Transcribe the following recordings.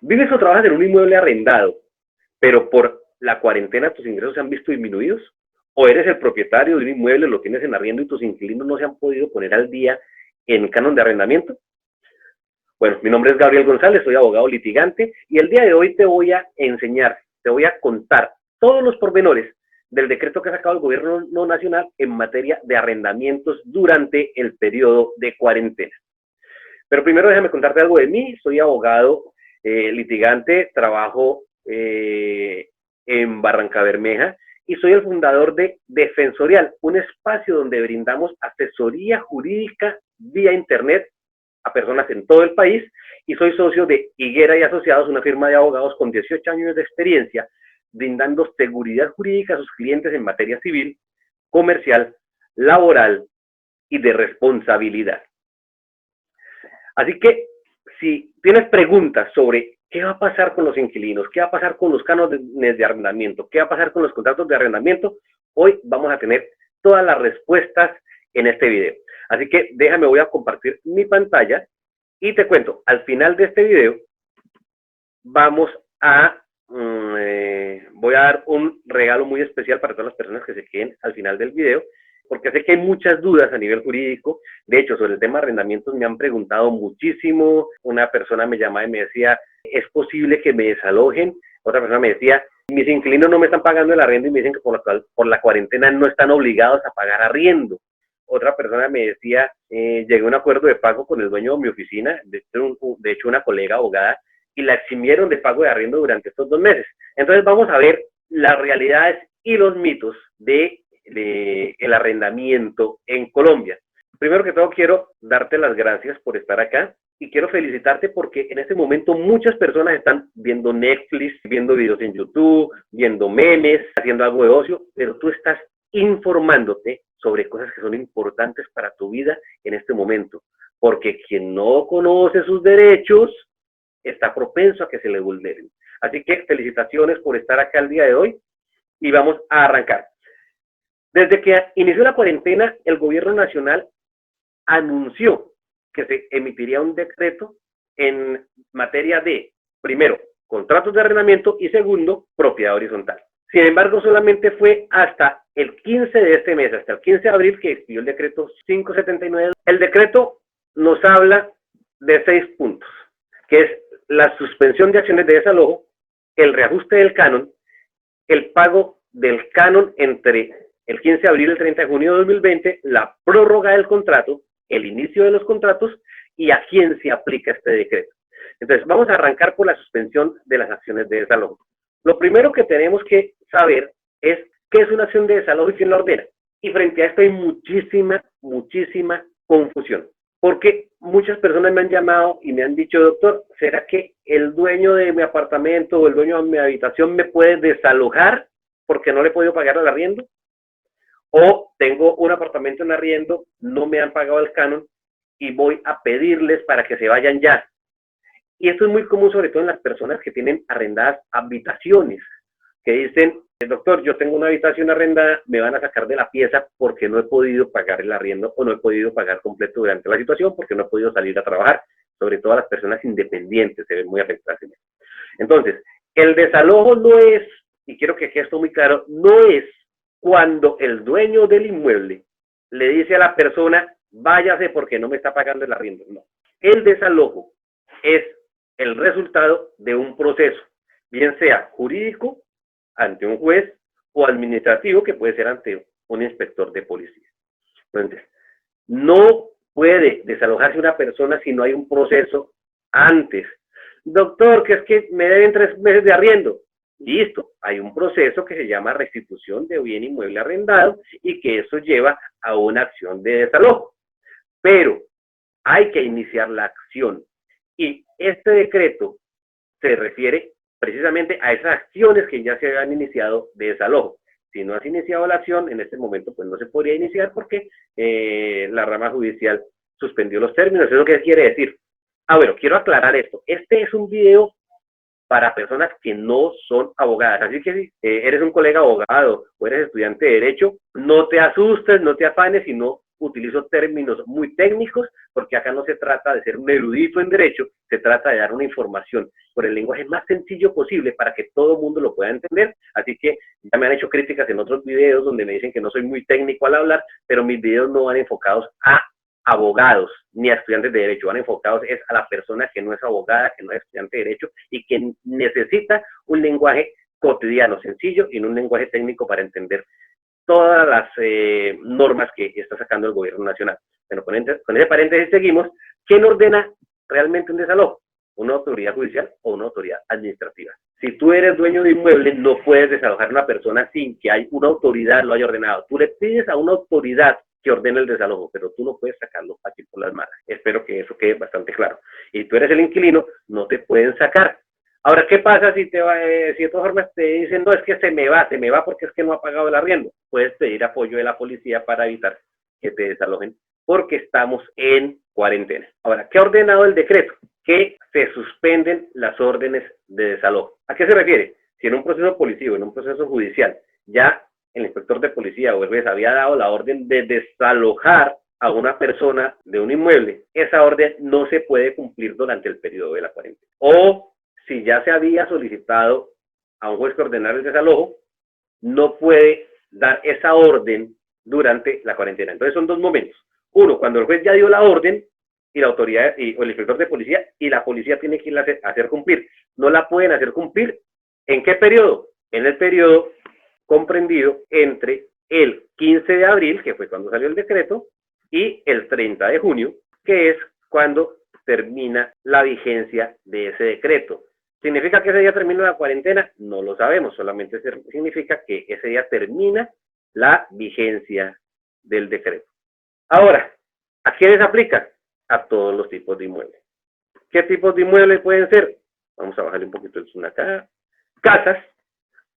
¿Vives o trabajas en un inmueble arrendado, pero por la cuarentena tus ingresos se han visto disminuidos? ¿O eres el propietario de un inmueble, lo tienes en arriendo y tus inquilinos no se han podido poner al día en canon de arrendamiento? Bueno, mi nombre es Gabriel González, soy abogado litigante y el día de hoy te voy a enseñar, te voy a contar todos los pormenores del decreto que ha sacado el gobierno no nacional en materia de arrendamientos durante el periodo de cuarentena. Pero primero déjame contarte algo de mí. Soy abogado litigante, trabajo en Barrancabermeja y soy el fundador de Defensorial, un espacio donde brindamos asesoría jurídica vía internet a personas en todo el país, y soy socio de Higuera y Asociados, una firma de abogados con 18 años de experiencia, brindando seguridad jurídica a sus clientes en materia civil, comercial, laboral y de responsabilidad. Así que, si tienes preguntas sobre qué va a pasar con los inquilinos, qué va a pasar con los cánones de arrendamiento, qué va a pasar con los contratos de arrendamiento, hoy vamos a tener todas las respuestas en este video. Así que déjame, voy a compartir mi pantalla y te cuento, al final de este video vamos a, voy a dar un regalo muy especial para todas las personas que se queden al final del video, porque sé que hay muchas dudas a nivel jurídico. De hecho, sobre el tema de arrendamientos me han preguntado muchísimo. Una persona me llamaba y me decía, ¿es posible que me desalojen? Otra persona me decía, mis inquilinos no me están pagando el arriendo y me dicen que por la cuarentena no están obligados a pagar arriendo. Otra persona me decía, llegué a un acuerdo de pago con el dueño de mi oficina, de hecho una colega abogada, y la eximieron de pago de arriendo durante estos 2 meses. Entonces vamos a ver las realidades y los mitos de el arrendamiento en Colombia. Primero que todo quiero darte las gracias por estar acá y quiero felicitarte porque en este momento muchas personas están viendo Netflix, viendo videos en YouTube, viendo memes, haciendo algo de ocio, pero tú estás informándote sobre cosas que son importantes para tu vida en este momento, porque quien no conoce sus derechos está propenso a que se le vulneren. Así que felicitaciones por estar acá el día de hoy y vamos a arrancar. Desde que inició la cuarentena, el gobierno nacional anunció que se emitiría un decreto en materia de, primero, contratos de arrendamiento y segundo, propiedad horizontal. Sin embargo, solamente fue hasta el 15 de este mes, hasta el 15 de abril, que expidió el decreto 579. El decreto nos habla de 6 puntos, que es la suspensión de acciones de desalojo, el reajuste del canon, el pago del canon entre el 15 de abril y el 30 de junio de 2020, la prórroga del contrato, el inicio de los contratos y a quién se aplica este decreto. Entonces, vamos a arrancar por la suspensión de las acciones de desalojo. Lo primero que tenemos que saber es qué es una acción de desalojo y quién la ordena. Y frente a esto hay muchísima confusión. Porque muchas personas me han llamado y me han dicho, doctor, ¿será que el dueño de mi apartamento o el dueño de mi habitación me puede desalojar porque no le he podido pagar el arriendo? O tengo un apartamento en arriendo, no me han pagado el canon y voy a pedirles para que se vayan ya. Y esto es muy común, sobre todo en las personas que tienen arrendadas habitaciones, que dicen, doctor, yo tengo una habitación arrendada, me van a sacar de la pieza porque no he podido pagar el arriendo o no he podido pagar completo durante la situación porque no he podido salir a trabajar. Sobre todo las personas independientes se ven muy afectadas en eso. Entonces, el desalojo no es, y quiero que quede esto muy claro, no es cuando el dueño del inmueble le dice a la persona, váyase porque no me está pagando el arriendo. No. El desalojo es el resultado de un proceso, bien sea jurídico, ante un juez, o administrativo, que puede ser ante un inspector de policía. Entonces, no puede desalojarse una persona si no hay un proceso antes. Doctor, que es que me deben 3 meses de arriendo. Listo, hay un proceso que se llama restitución de bien inmueble arrendado y que eso lleva a una acción de desalojo. Pero hay que iniciar la acción y este decreto se refiere precisamente a esas acciones que ya se han iniciado de desalojo. Si no has iniciado la acción, en este momento pues no se podría iniciar porque la rama judicial suspendió los términos. ¿Eso qué quiere decir? Bueno, quiero aclarar esto. Este es un video para personas que no son abogadas. Así que si eres un colega abogado o eres estudiante de Derecho, no te asustes, no te afanes, sino utilizo términos muy técnicos porque acá no se trata de ser un erudito en derecho, se trata de dar una información por el lenguaje más sencillo posible para que todo el mundo lo pueda entender. Así que ya me han hecho críticas en otros videos donde me dicen que no soy muy técnico al hablar, pero mis videos no van enfocados a abogados ni a estudiantes de derecho, van enfocados es a la persona que no es abogada, que no es estudiante de derecho y que necesita un lenguaje cotidiano, sencillo y no un lenguaje técnico para entender todas las normas que está sacando el gobierno nacional. Bueno, con ese paréntesis seguimos. ¿Quién ordena realmente un desalojo? ¿Una autoridad judicial o una autoridad administrativa? Si tú eres dueño de inmueble, no puedes desalojar a una persona sin que hay una autoridad lo haya ordenado. Tú le pides a una autoridad que ordene el desalojo, pero tú no puedes sacarlo aquí por las malas. Espero que eso quede bastante claro. Y tú eres el inquilino, no te pueden sacar. Ahora, ¿qué pasa si si de todas formas te dicen, no, es que se me va porque es que no ha pagado el arriendo? Puedes pedir apoyo de la policía para evitar que te desalojen, porque estamos en cuarentena. Ahora, ¿qué ha ordenado el decreto? Que se suspenden las órdenes de desalojo. ¿A qué se refiere? Si en un proceso policivo, en un proceso judicial, ya el inspector de policía o el juez había dado la orden de desalojar a una persona de un inmueble, esa orden no se puede cumplir durante el periodo de la cuarentena. O si ya se había solicitado a un juez que ordenara el desalojo, no puede dar esa orden durante la cuarentena. Entonces son dos momentos. Uno, cuando el juez ya dio la orden y la autoridad o el inspector de policía y la policía tiene que irla a hacer cumplir. No la pueden hacer cumplir. ¿En qué periodo? En el periodo comprendido entre el 15 de abril, que fue cuando salió el decreto, y el 30 de junio, que es cuando termina la vigencia de ese decreto. ¿Significa que ese día termina la cuarentena? No lo sabemos, solamente significa que ese día termina la vigencia del decreto. Ahora, ¿a quiénes aplica? A todos los tipos de inmuebles. ¿Qué tipos de inmuebles pueden ser? Vamos a bajarle un poquito el zoom acá. Casas,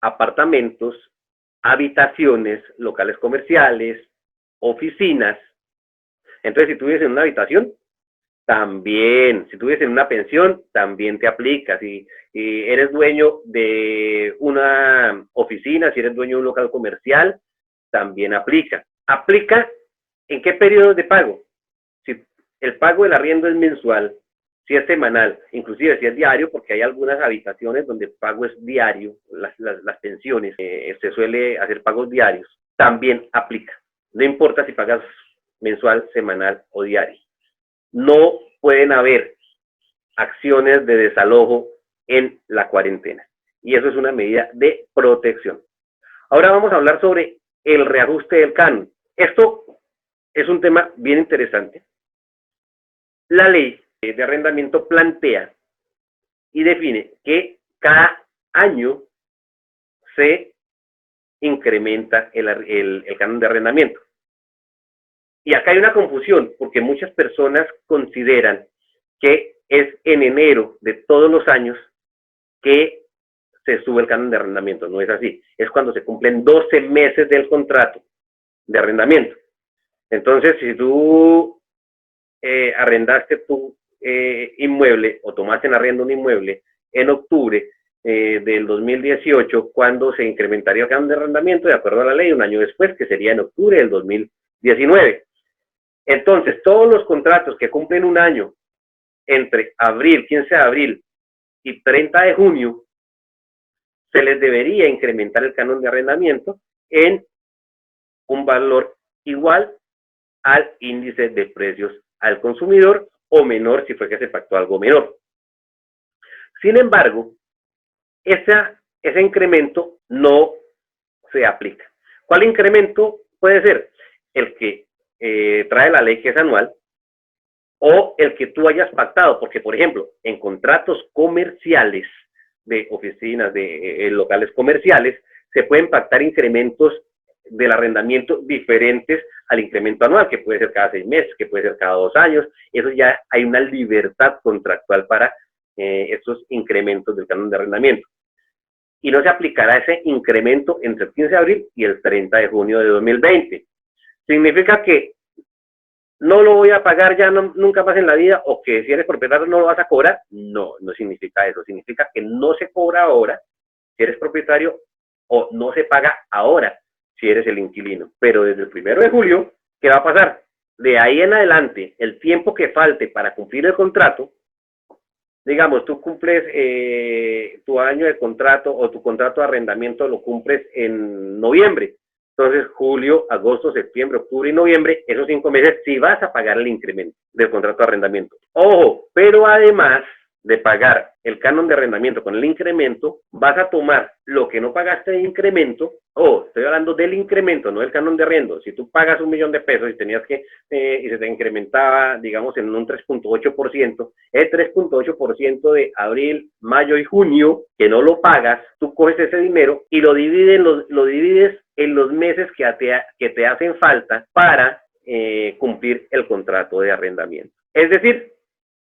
apartamentos, habitaciones, locales comerciales, oficinas. Entonces, si tú vives en una habitación, también, si tú vives en una pensión, también te aplica. Si eres dueño de una oficina, si eres dueño de un local comercial, también aplica. ¿Aplica en qué periodo de pago? Si el pago del arriendo es mensual, si es semanal, inclusive si es diario, porque hay algunas habitaciones donde el pago es diario, las pensiones, se suele hacer pagos diarios, también aplica. No importa si pagas mensual, semanal o diario. No pueden haber acciones de desalojo en la cuarentena. Y eso es una medida de protección. Ahora vamos a hablar sobre el reajuste del canon. Esto es un tema bien interesante. La ley de arrendamiento plantea y define que cada año se incrementa el canon de arrendamiento. Y acá hay una confusión, porque muchas personas consideran que es en enero de todos los años que se sube el canon de arrendamiento. No es así. Es cuando se cumplen 12 meses del contrato de arrendamiento. Entonces, si tú arrendaste tu inmueble o tomaste en arriendo un inmueble en octubre del 2018, cuando se incrementaría el canon de arrendamiento, de acuerdo a la ley, un año después, que sería en octubre del 2019. Entonces, todos los contratos que cumplen un año entre abril, 15 de abril y 30 de junio, se les debería incrementar el canon de arrendamiento en un valor igual al índice de precios al consumidor o menor si fue que se pactó algo menor. Sin embargo, ese incremento no se aplica. ¿Cuál incremento puede ser? El que trae la ley, que es anual, o el que tú hayas pactado, porque por ejemplo, en contratos comerciales de oficinas, de locales comerciales, se pueden pactar incrementos del arrendamiento diferentes al incremento anual, que puede ser cada 6 meses, que puede ser cada 2 años. Eso ya hay una libertad contractual para estos incrementos del canon de arrendamiento. Y no se aplicará ese incremento entre el 15 de abril y el 30 de junio de 2020. ¿Significa que no lo voy a pagar ya nunca más en la vida, o que si eres propietario no lo vas a cobrar? No, no significa eso. Significa que no se cobra ahora si eres propietario, o no se paga ahora si eres el inquilino. Pero desde el 1 de julio, ¿qué va a pasar? De ahí en adelante, el tiempo que falte para cumplir el contrato, digamos, tú cumples tu año de contrato o tu contrato de arrendamiento lo cumples en noviembre. Entonces, julio, agosto, septiembre, octubre y noviembre, esos 5 meses sí vas a pagar el incremento del contrato de arrendamiento. Ojo, pero además de pagar el canon de arrendamiento con el incremento, vas a tomar lo que no pagaste de incremento, estoy hablando del incremento, no del canon de arriendo. Si tú pagas 1.000.000 de pesos y tenías que, y se te incrementaba, digamos, en un 3.8%, el 3.8% de abril, mayo y junio, que no lo pagas, tú coges ese dinero y lo divides en los meses que te hacen falta para cumplir el contrato de arrendamiento. Es decir,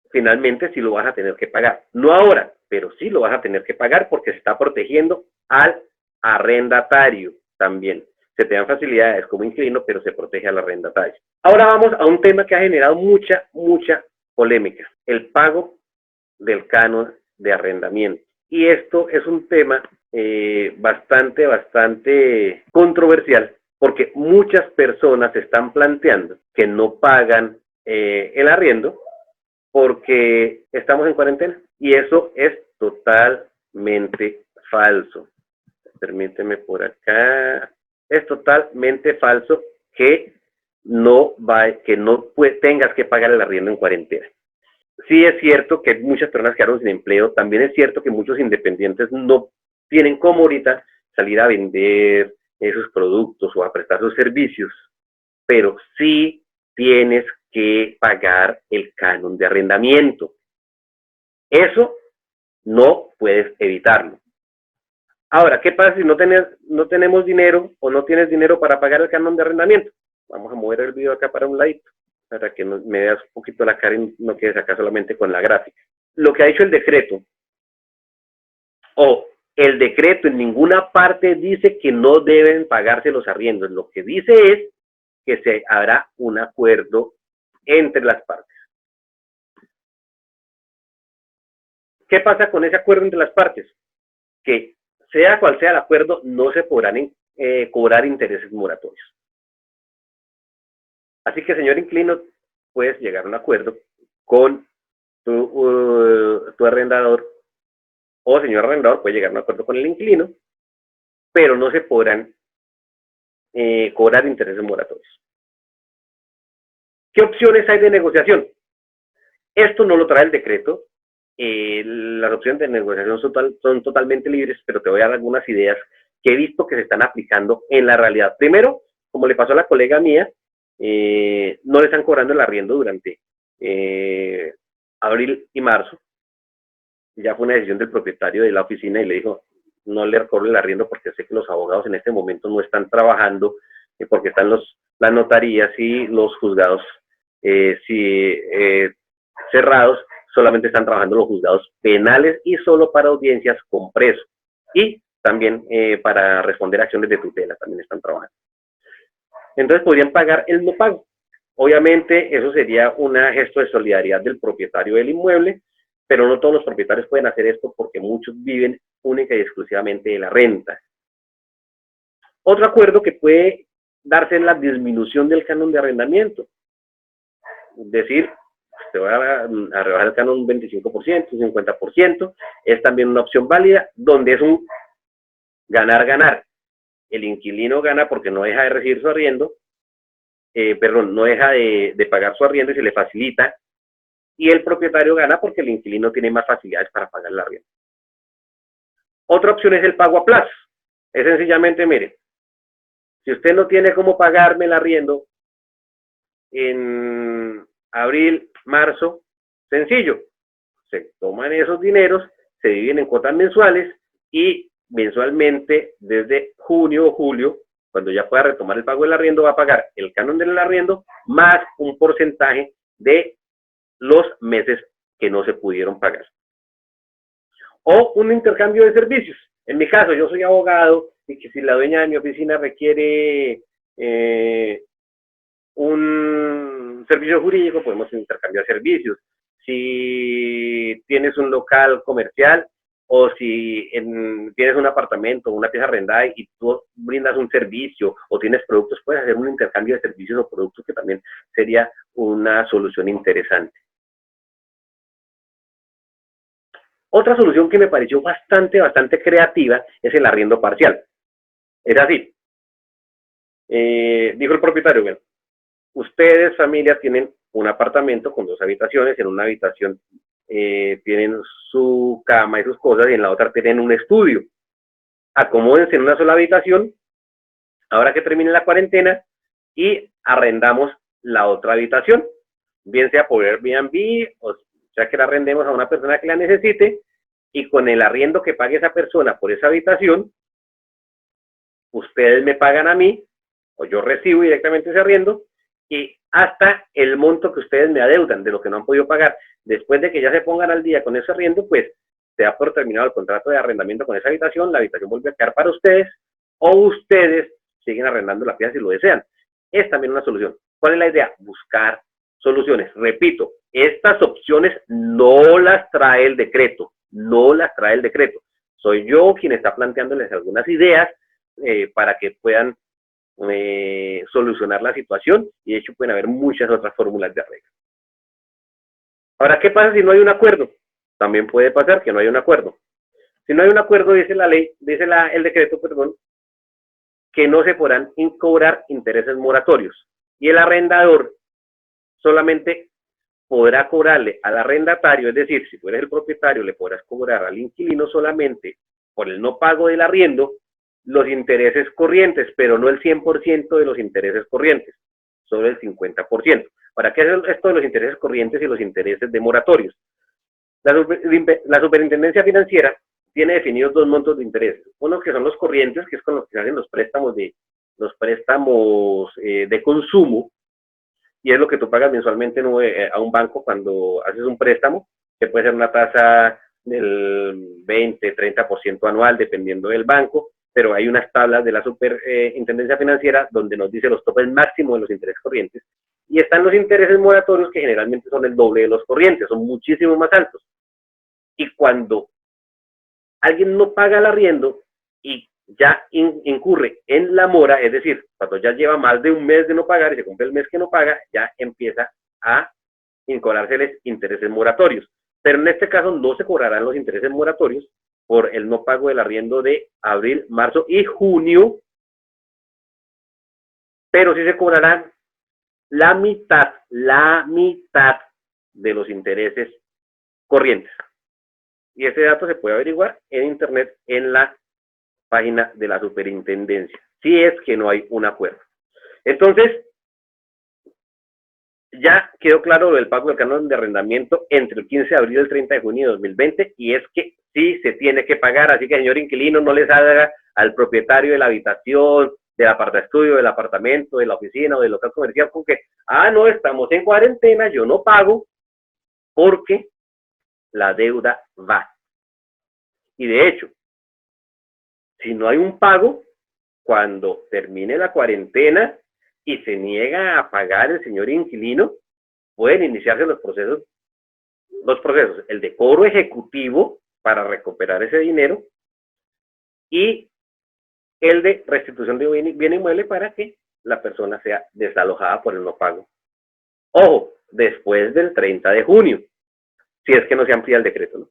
finalmente sí lo vas a tener que pagar. No ahora, pero sí lo vas a tener que pagar porque se está protegiendo al arrendatario también. Se te dan facilidades como inquilino, pero se protege al arrendatario. Ahora vamos a un tema que ha generado mucha polémica, el pago del canon de arrendamiento. Y esto es un tema bastante controversial porque muchas personas están planteando que no pagan el arriendo porque estamos en cuarentena. Y eso es totalmente falso. Permíteme por acá. Es totalmente falso que no tengas que pagar el arriendo en cuarentena. Sí es cierto que muchas personas quedaron sin empleo. También es cierto que muchos independientes no tienen como ahorita salir a vender esos productos o a prestar sus servicios. Pero sí tienes que pagar el canon de arrendamiento. Eso no puedes evitarlo. Ahora, ¿qué pasa si no tenemos dinero o no tienes dinero para pagar el canon de arrendamiento? Vamos a mover el video acá para un ladito, para que me veas un poquito la cara y no quedes acá solamente con la gráfica. Lo que ha dicho el decreto, el decreto en ninguna parte dice que no deben pagarse los arriendos. Lo que dice es que se hará un acuerdo entre las partes. ¿Qué pasa con ese acuerdo entre las partes? Que sea cual sea el acuerdo, no se podrán cobrar intereses moratorios. Así que, señor inquilino, puedes llegar a un acuerdo con tu arrendador, o señor arrendador puede llegar a un acuerdo con el inquilino, pero no se podrán cobrar intereses moratorios. ¿Qué opciones hay de negociación? Esto no lo trae el decreto. Las opciones de negociación son totalmente libres, pero te voy a dar algunas ideas que he visto que se están aplicando en la realidad. Primero, como le pasó a la colega mía, no le están cobrando el arriendo durante abril y marzo. Ya fue una decisión del propietario de la oficina y le dijo, no le cobre el arriendo porque sé que los abogados en este momento no están trabajando, porque están las notarías y los juzgados cerrados. Solamente están trabajando los juzgados penales y solo para audiencias con preso. Y también para responder a acciones de tutela también están trabajando. Entonces podrían pagar el no pago. Obviamente eso sería un gesto de solidaridad del propietario del inmueble, pero no todos los propietarios pueden hacer esto porque muchos viven única y exclusivamente de la renta. Otro acuerdo que puede darse es la disminución del canon de arrendamiento. Es decir, te voy a rebajar el canon un 25%, un 50%, es también una opción válida, donde es un ganar-ganar. El inquilino gana porque no deja de recibir su arriendo, no deja de pagar su arriendo y se le facilita, y el propietario gana porque el inquilino tiene más facilidades para pagar el arriendo. Otra opción es el pago a plazo. Es sencillamente, mire, si usted no tiene cómo pagarme el arriendo en abril, marzo, sencillo, se toman esos dineros, se dividen en cuotas mensuales y mensualmente desde junio o julio, cuando ya pueda retomar el pago del arriendo, va a pagar el canon del arriendo más un porcentaje de los meses que no se pudieron pagar. O un intercambio de servicios. En mi caso, yo soy abogado y que si la dueña de mi oficina requiere un servicio jurídico, podemos intercambiar servicios. Si tienes un local comercial, o si tienes un apartamento, una pieza arrendada y tú brindas un servicio o tienes productos, puedes hacer un intercambio de servicios o productos que también sería una solución interesante. Otra solución que me pareció bastante creativa es el arriendo parcial. Es así, dijo el propietario, bueno, ustedes, familia, tienen un apartamento con 2 habitaciones, en una habitación tienen su cama y sus cosas y en la otra tienen un estudio. Acomódense en una sola habitación, ahora que termine la cuarentena, y arrendamos la otra habitación, bien sea por Airbnb, o sea que la arrendemos a una persona que la necesite, y con el arriendo que pague esa persona por esa habitación, ustedes me pagan a mí, o yo recibo directamente ese arriendo, y hasta el monto que ustedes me adeudan de lo que no han podido pagar. Después de que ya se pongan al día con ese arriendo, pues se da por terminado el contrato de arrendamiento con esa habitación, la habitación vuelve a quedar para ustedes, o ustedes siguen arrendando la pieza si lo desean. Es también una solución. ¿Cuál es la idea? Buscar soluciones. Repito, estas opciones no las trae el decreto, no las trae el decreto. Soy yo quien está planteándoles algunas ideas para que puedan solucionar la situación, y de hecho pueden haber muchas otras fórmulas de arreglo. Ahora, ¿qué pasa si no hay un acuerdo? También puede pasar que no hay un acuerdo. Si no hay un acuerdo, dice la ley, dice el decreto, perdón, que no se podrán cobrar intereses moratorios, y el arrendador solamente podrá cobrarle al arrendatario, es decir, si tú eres el propietario, le podrás cobrar al inquilino solamente por el no pago del arriendo los intereses corrientes, pero no el 100% de los intereses corrientes, solo el 50%. ¿Para qué es esto de los intereses corrientes y los intereses de moratorios? La superintendencia financiera tiene definidos 2 montos de intereses. Uno que son los corrientes, que es con los que se hacen los préstamos de consumo, y es lo que tú pagas mensualmente a un banco cuando haces un préstamo, que puede ser una tasa del 20-30% anual, dependiendo del banco, pero hay unas tablas de la superintendencia financiera donde nos dice los topes máximos de los intereses corrientes, y están los intereses moratorios, que generalmente son el doble de los corrientes, son muchísimo más altos. Y cuando alguien no paga el arriendo y ya incurre en la mora, es decir, cuando ya lleva más de un mes de no pagar y se cumple el mes que no paga, ya empieza a incobrárseles intereses moratorios. Pero en este caso no se cobrarán los intereses moratorios por el no pago del arriendo de abril, marzo y junio, pero sí se cobrarán la mitad de los intereses corrientes. Y ese dato se puede averiguar en internet en la página de la superintendencia, si es que no hay un acuerdo. Entonces, ya quedó claro lo del pago del canon de arrendamiento entre el 15 de abril y el 30 de junio de 2020, y es que sí se tiene que pagar, así que señor inquilino, no les haga al propietario de la habitación, del apartaestudio, del apartamento, de la oficina o del local comercial con que, no, estamos en cuarentena, yo no pago, porque la deuda va. Y de hecho, si no hay un pago, cuando termine la cuarentena y se niega a pagar el señor inquilino, pueden iniciarse los procesos, el de cobro ejecutivo para recuperar ese dinero y el de restitución de bien inmueble para que la persona sea desalojada por el no pago. Ojo, después del 30 de junio, si es que no se amplía el decreto, ¿no?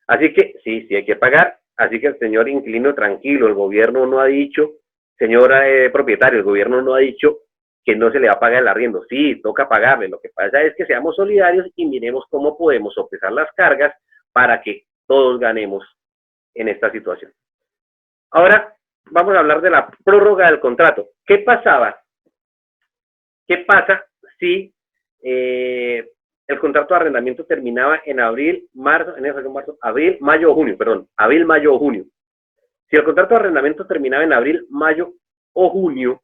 Así que sí hay que pagar. Así que el señor inquilino, tranquilo, el gobierno no ha dicho, señora propietario, el gobierno no ha dicho que no se le va a pagar el arriendo. Sí, toca pagarle. Lo que pasa es que seamos solidarios y miremos cómo podemos sopesar las cargas para que todos ganemos en esta situación. Ahora vamos a hablar de la prórroga del contrato. ¿Qué pasaba? ¿Qué pasa si el contrato de arrendamiento terminaba en abril, mayo o junio? Si el contrato de arrendamiento terminaba en abril, mayo o junio,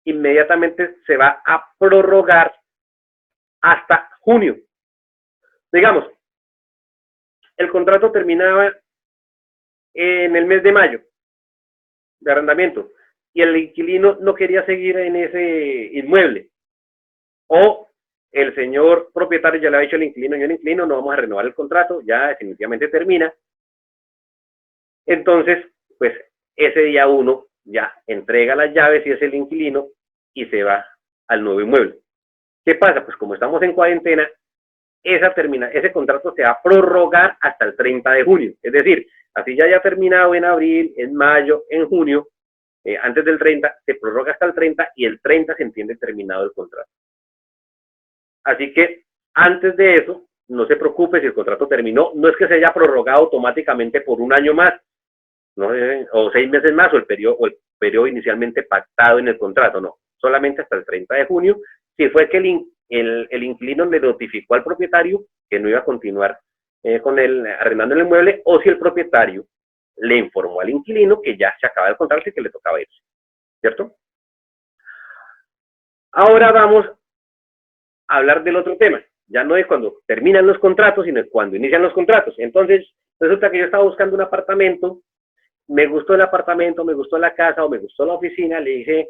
inmediatamente se va a prorrogar hasta junio. Digamos, el contrato terminaba en el mes de mayo de arrendamiento y el inquilino no quería seguir en ese inmueble, o el señor propietario ya le ha dicho al inquilino, yo el inquilino no vamos a renovar el contrato, ya definitivamente termina. Entonces, pues ese día uno ya entrega las llaves y es el inquilino y se va al nuevo inmueble. ¿Qué pasa? Pues como estamos en cuarentena, ese contrato se va a prorrogar hasta el 30 de junio. Es decir, así ya haya terminado en abril, en mayo, en junio, antes del 30, se prorroga hasta el 30 y el 30 se entiende terminado el contrato. Así que antes de eso, no se preocupe si el contrato terminó, no es que se haya prorrogado automáticamente por un año más, ¿no? O 6 meses más, o el periodo inicialmente pactado en el contrato, no, solamente hasta el 30 de junio, si fue que el inquilino le notificó al propietario que no iba a continuar arrendando el inmueble, o si el propietario le informó al inquilino que ya se acaba el contrato y que le tocaba irse, ¿cierto? Ahora vamos a hablar del otro tema, ya no es cuando terminan los contratos, sino cuando inician los contratos. Entonces, resulta que yo estaba buscando un apartamento, me gustó el apartamento, me gustó la casa o me gustó la oficina, le dije,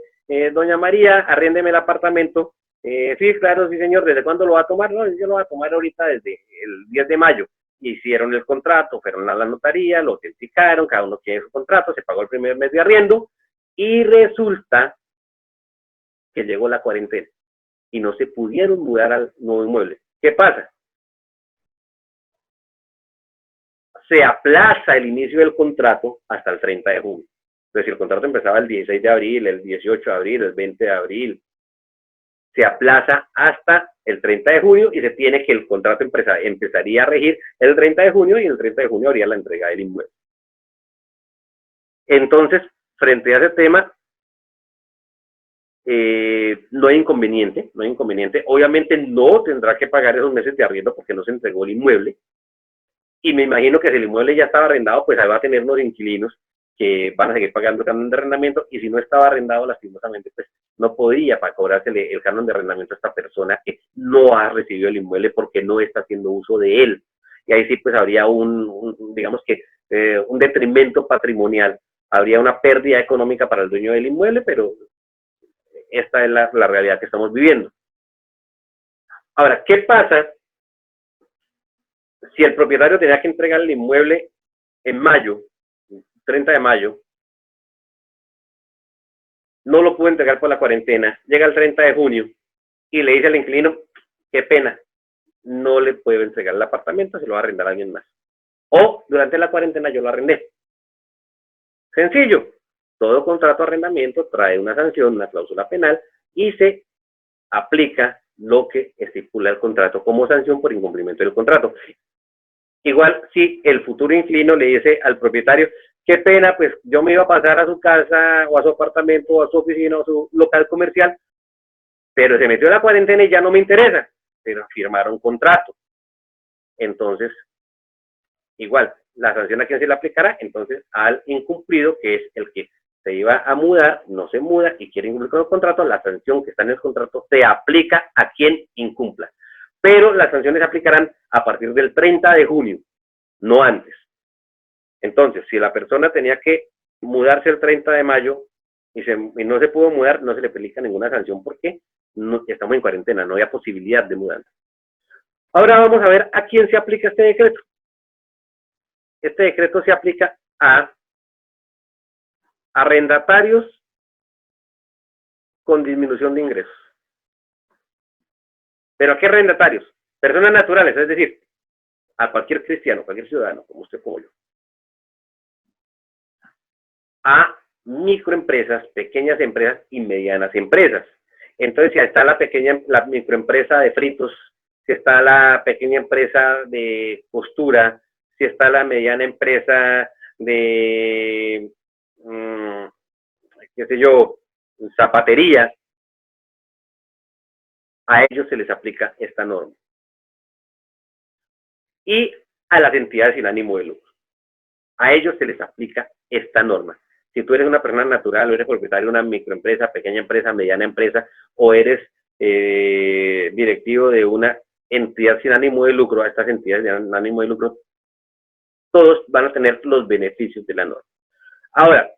doña María, arréndeme el apartamento. Sí, claro, sí, señor, ¿desde cuándo lo va a tomar? No, yo lo voy a tomar ahorita desde el 10 de mayo. Hicieron el contrato, fueron a la notaría, lo autenticaron, cada uno tiene su contrato, se pagó el primer mes de arriendo y resulta que llegó la cuarentena y no se pudieron mudar al nuevo inmueble. ¿Qué pasa? Se aplaza el inicio del contrato hasta el 30 de junio. Entonces, si el contrato empezaba el 16 de abril, el 18 de abril, el 20 de abril, se aplaza hasta el 30 de junio y se tiene que el contrato empezaría a regir el 30 de junio y el 30 de junio habría la entrega del inmueble. Entonces, frente a ese tema, no hay inconveniente, no hay inconveniente. Obviamente no tendrá que pagar esos meses de arriendo porque no se entregó el inmueble. Y me imagino que si el inmueble ya estaba arrendado, pues ahí va a tener unos inquilinos que van a seguir pagando el canon de arrendamiento, y si no estaba arrendado, lastimosamente, pues no podría para cobrársele el canon de arrendamiento a esta persona que no ha recibido el inmueble porque no está haciendo uso de él. Y ahí sí, pues habría digamos que, un detrimento patrimonial, habría una pérdida económica para el dueño del inmueble, pero esta es la realidad que estamos viviendo. Ahora, ¿qué pasa si el propietario tenía que entregar el inmueble en mayo, 30 de mayo, no lo pudo entregar por la cuarentena, llega el 30 de junio y le dice al inquilino, qué pena, no le puedo entregar el apartamento, se lo va a arrendar a alguien más? O durante la cuarentena yo lo arrendé. Sencillo, todo contrato de arrendamiento trae una sanción, una cláusula penal, y se aplica lo que estipula el contrato como sanción por incumplimiento del contrato. Igual si el futuro inquilino le dice al propietario, qué pena, pues yo me iba a pasar a su casa o a su apartamento o a su oficina o a su local comercial, pero se metió en la cuarentena y ya no me interesa, pero firmaron contrato. Entonces, igual, la sanción a quién se le aplicará, entonces al incumplido, que es el que se iba a mudar, no se muda y quiere incumplir con el contrato, la sanción que está en el contrato se aplica a quien incumpla. Pero las sanciones se aplicarán a partir del 30 de junio, no antes. Entonces, si la persona tenía que mudarse el 30 de mayo y no se pudo mudar, no se le aplica ninguna sanción porque no, estamos en cuarentena, no había posibilidad de mudanza. Ahora vamos a ver a quién se aplica este decreto. Este decreto se aplica a arrendatarios con disminución de ingresos. ¿Pero a qué arrendatarios? Personas naturales, es decir, a cualquier cristiano, cualquier ciudadano, como usted, como yo. A microempresas, pequeñas empresas y medianas empresas. Entonces, si está la microempresa de fritos, si está la pequeña empresa de costura, si está la mediana empresa de, qué sé yo, zapatería, a ellos se les aplica esta norma. Y a las entidades sin ánimo de lucro, a ellos se les aplica esta norma. Si tú eres una persona natural o eres propietario de una microempresa, pequeña empresa, mediana empresa, o eres directivo de una entidad sin ánimo de lucro, a estas entidades sin ánimo de lucro, todos van a tener los beneficios de la norma. Ahora,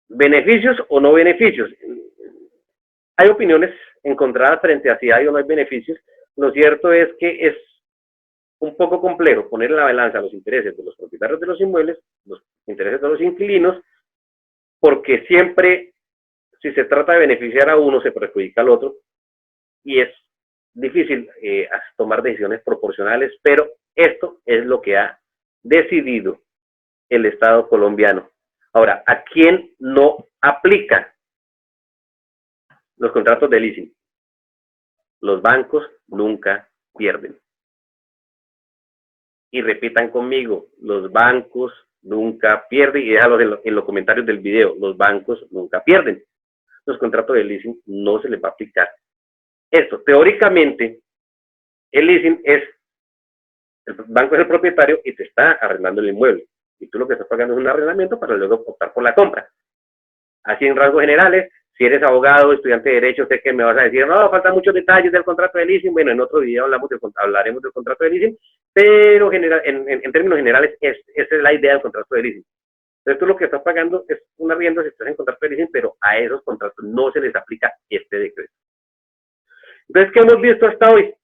beneficios o no beneficios. hay opiniones encontradas frente a si hay o no hay beneficios. Lo cierto es que es un poco complejo poner en la balanza los intereses de los propietarios de los inmuebles, los intereses de los inquilinos, porque siempre, si se trata de beneficiar a uno, se perjudica al otro, y es difícil tomar decisiones proporcionales, pero esto es lo que ha decidido el Estado colombiano. Ahora, ¿a quién no aplica los contratos de leasing? Los bancos nunca pierden. Y repitan conmigo, los bancos nunca pierden, y déjalo en los comentarios del video, los bancos nunca pierden. Los contratos de leasing no se les va a aplicar. Esto, teóricamente, el leasing es, el banco es el propietario y te está arrendando el inmueble. Y tú lo que estás pagando es un arrendamiento para luego optar por la compra. Así en rasgos generales, si eres abogado, estudiante de Derecho, sé que me vas a decir, no, faltan muchos detalles del contrato de leasing. Bueno, en otro video hablaremos del contrato de leasing, pero en términos generales, esa es la idea del contrato de leasing. Entonces tú lo que estás pagando es un arriendo si estás en contrato de leasing, pero a esos contratos no se les aplica este decreto. Entonces, ¿qué hemos visto hasta hoy?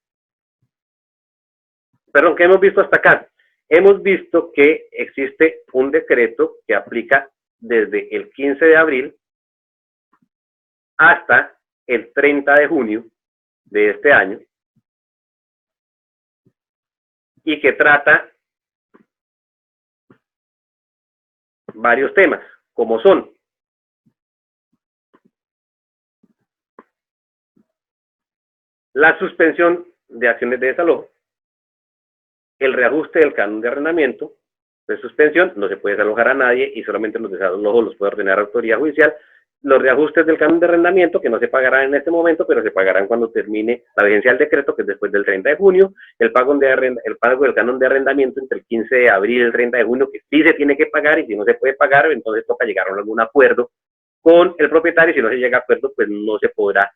Perdón, ¿qué hemos visto hasta acá? Hemos visto que existe un decreto que aplica desde el 15 de abril hasta el 30 de junio de este año y que trata varios temas, como son la suspensión de acciones de desalojo, el reajuste del canon de arrendamiento, de suspensión, no se puede desalojar a nadie y solamente los desalojos los puede ordenar la autoridad judicial. Los reajustes del canon de arrendamiento, que no se pagarán en este momento, pero se pagarán cuando termine la vigencia del decreto, que es después del 30 de junio, el pago del canon de arrendamiento entre el 15 de abril y el 30 de junio, que sí se tiene que pagar, y si no se puede pagar, entonces toca llegar a algún acuerdo con el propietario, y si no se llega a acuerdo, pues no se podrá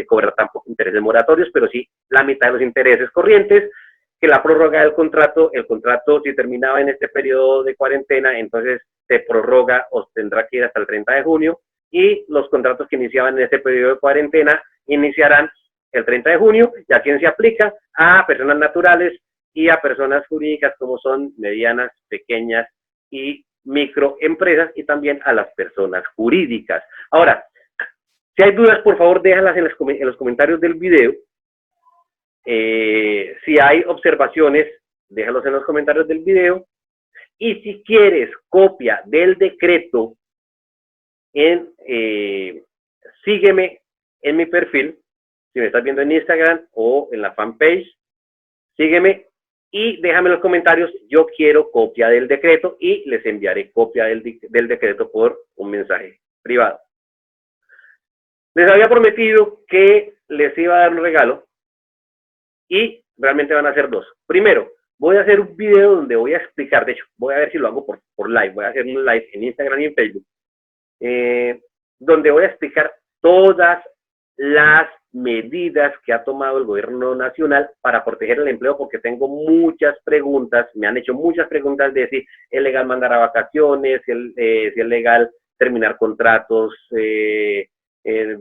cobrar tampoco intereses moratorios, pero sí la mitad de los intereses corrientes, que la prórroga del contrato, el contrato si terminaba en este periodo de cuarentena, entonces se prorroga o tendrá que ir hasta el 30 de junio, y los contratos que iniciaban en este periodo de cuarentena iniciarán el 30 de junio, y a quién se aplica, a personas naturales y a personas jurídicas como son medianas, pequeñas y microempresas, y también a las personas jurídicas. Ahora, si hay dudas, por favor, déjalas en los comentarios del video. Si hay observaciones, déjalos en los comentarios del video. Y si quieres copia del decreto, sígueme en mi perfil, si me estás viendo en Instagram o en la fanpage, sígueme y déjame en los comentarios, yo quiero copia del decreto, y les enviaré copia del decreto por un mensaje privado. Les había prometido que les iba a dar un regalo, y realmente van a ser dos. Primero, voy a hacer un video donde voy a explicar, de hecho, voy a ver si lo hago por live, voy a hacer un live en Instagram y en Facebook, donde voy a explicar todas las medidas que ha tomado el gobierno nacional para proteger el empleo, porque tengo muchas preguntas, me han hecho muchas preguntas de si es legal mandar a vacaciones, si es legal terminar contratos de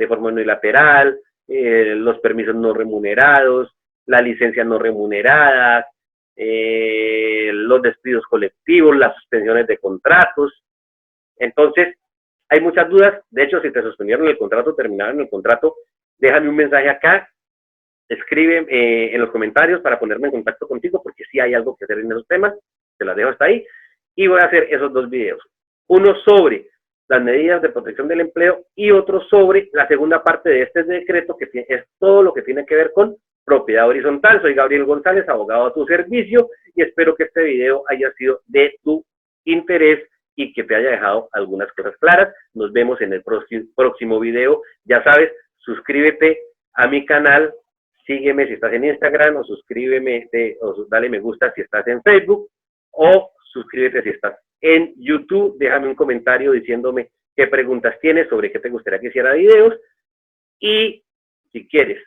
forma unilateral, los permisos no remunerados, las licencias no remuneradas, los despidos colectivos, las suspensiones de contratos. Entonces, hay muchas dudas. De hecho, si te suspendieron el contrato, terminaron el contrato, déjame un mensaje acá, escribe en los comentarios para ponerme en contacto contigo, porque sí hay algo que hacer en esos temas. Te las dejo hasta ahí. Y voy a hacer esos dos videos. Uno sobre las medidas de protección del empleo y otro sobre la segunda parte de este decreto, que es todo lo que tiene que ver con propiedad horizontal. Soy Gabriel González, abogado a tu servicio, y espero que este video haya sido de tu interés y que te haya dejado algunas cosas claras. Nos vemos en el próximo video. Ya sabes, suscríbete a mi canal, sígueme si estás en Instagram, o suscríbeme, o dale me gusta si estás en Facebook, o suscríbete si estás en YouTube. Déjame un comentario diciéndome qué preguntas tienes, sobre qué te gustaría que hiciera videos, y si quieres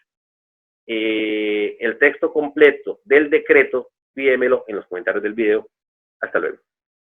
el texto completo del decreto, pídemelo en los comentarios del video. Hasta luego.